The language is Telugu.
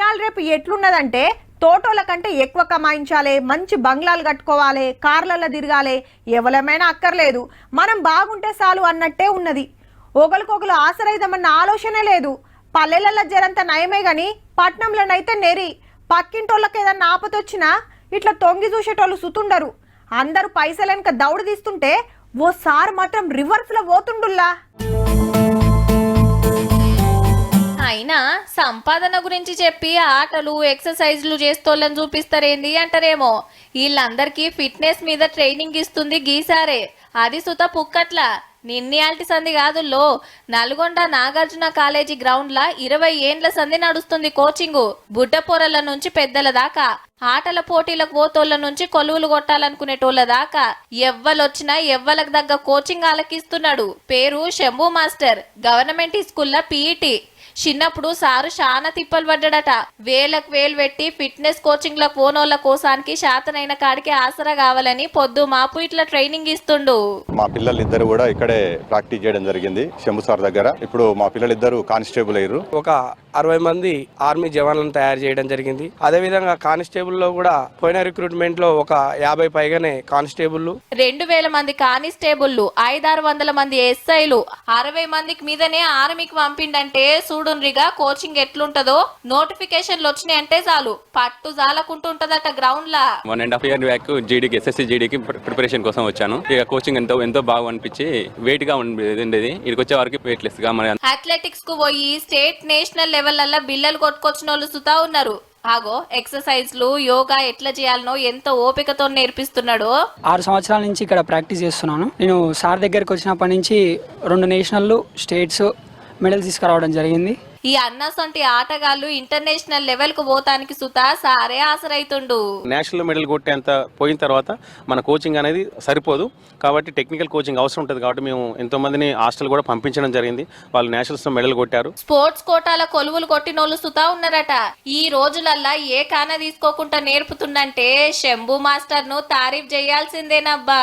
ఇవాళ రేపు ఎట్లున్నదంటే తోటోల కంటే ఎక్కువ కమాయించాలి, మంచి బంగ్లాలు కట్టుకోవాలి, కార్లలో తిరగాలి, ఎవలమైనా అక్కర్లేదు, మనం బాగుంటే చాలు అన్నట్టే ఉన్నది. ఒకరికొకరు ఆసరైదామన్న ఆలోచనే లేదు. పల్లెలలో జరంత నయమే గాని పట్నంలోనైతే నెరి. పక్కింటోళ్ళకి ఏదన్నా ఆపతొచ్చినా ఇట్లా తొంగి చూసేటోళ్ళు సుతుండరు. అందరూ పైసలెనక దౌడు తీస్తుంటే ఓసారి మాత్రం రివర్స్ లో పోతుండుల్లా. అయినా సంపాదన గురించి చెప్పి ఆటలు ఎక్సర్సైజ్లు చేస్తోళ్ళని చూపిస్తారేంది అంటారేమో. వీళ్ళందరికీ ఫిట్నెస్ మీద ట్రైనింగ్ ఇస్తుంది గీసారే, అది సుత పుక్కట్ల. నిన్నయాల్టి సంధి కాదుల్లో, నల్గొండ నాగార్జున కాలేజీ గ్రౌండ్ లా 20 ఏండ్ల సంధి నడుస్తుంది కోచింగు. బుడ్డపొరల నుంచి పెద్దల దాకా, ఆటల పోటీలకు పోతోళ్ల నుంచి కొలువులు కొట్టాలనుకునేటోళ్ళ దాకా ఎవ్వలొచ్చినా ఎవ్వలకు దగ్గ కోచింగ్ ఆలకిస్తున్నాడు. పేరు శంభు మాస్టర్. గవర్నమెంట్ స్కూల్లో పీఈటీ. చిన్నప్పుడు సారు చాలా తిప్పలు పడ్డాడట. వేలకు వేలు పెట్టి ఫిట్నెస్ కోచింగ్ ల పోనోళ్ళ కోసానికి శాతనైన కాడికి ఆసరా కావాలని పొద్దు మాపు ఇట్లా ట్రైనింగ్ ఇస్తుండు. మా పిల్లలిద్దరు కూడా ఇక్కడే ప్రాక్టీస్ చేయడం జరిగింది శంభు సార్ దగ్గర. ఇప్పుడు మా పిల్లలిద్దరు కానిస్టేబుల్ అయ్యారు. ఒక 60 మంది ఆర్మీ జవాన్లను తయారు చేయడం జరిగింది. అదే విధంగా కానిస్టేబుల్ లో కూడా పోయిన రిక్రూట్మెంట్ లో ఒక 50 పైగానే కానిస్టేబుల్, 2000 మంది కానిస్టేబుల్, 500-600 మంది ఎస్ఐలు, 60 మందికి మీదనే ఆర్మీకి పంపిండంటే చూడుండ్రిగా కోచింగ్ ఎట్లుంటదో. నోటిఫికేషన్లు వచ్చినాయంటే చాలు పట్టు జాలకుంటుంటదట గ్రౌండ్ లా. 1.5 year బ్యాక్ జీడీకి ఎస్ఎస్సి జీడీకి ప్రిపరేషన్ కోసం వచ్చాను. ఇక కోచింగ్ ఎంతో బాగా అనిపించి వెయిట్ గా ఉండేది. ఇక్కడికి వచ్చే వరకు వెయిట్ లెస్ గా. మన అథ్లెటిక్స్ కు పోయి స్టేట్ నేషనల్ లెవెల్ బిల్లలు కొట్టుకొచ్చిన వాళ్ళు సుతా ఉన్నారు. ఆగో ఎక్సర్సైజ్లు యోగా ఎట్లా చేయాలనో ఎంతో ఓపికతో నేర్పిస్తున్నాడు. 6 సంవత్సరాల నుంచి ఇక్కడ ప్రాక్టీస్ చేస్తున్నాను. నేను సార్ దగ్గరికి వచ్చినప్పటి నుంచి 2 నేషనల్ స్టేట్స్ మెడల్ తీసుకురావడం జరిగింది. ఈ అన్నసొంటి ఆటగాళ్లు ఇంటర్నేషనల్ లెవెల్ కు పోతానికి సుతా సారే ఆసరైతుండు. నేషనల్ మెడల్ కొట్టేంత పోయిన తర్వాత మన కోచింగ్ అనేది సరిపోదు కాబట్టి టెక్నికల్ కోచింగ్ అవసరం ఉంటుంది. కాబట్టి మేము ఎంతో మందిని హాస్టల్ కూడా పంపించడం జరిగింది. వాళ్ళు నేషనల్స్ లో మెడల్ కొట్టారు. స్పోర్ట్స్ కోటాల కొలువులు కొట్టినోళ్ళు సుతా ఉన్నారట. ఈ రోజులల్లా ఏ కాన తీసుకోకుండా నేర్పుతుందంటే శంభు మాస్టర్ ను తారీఫ్ చేయాల్సిందేనబ్బా.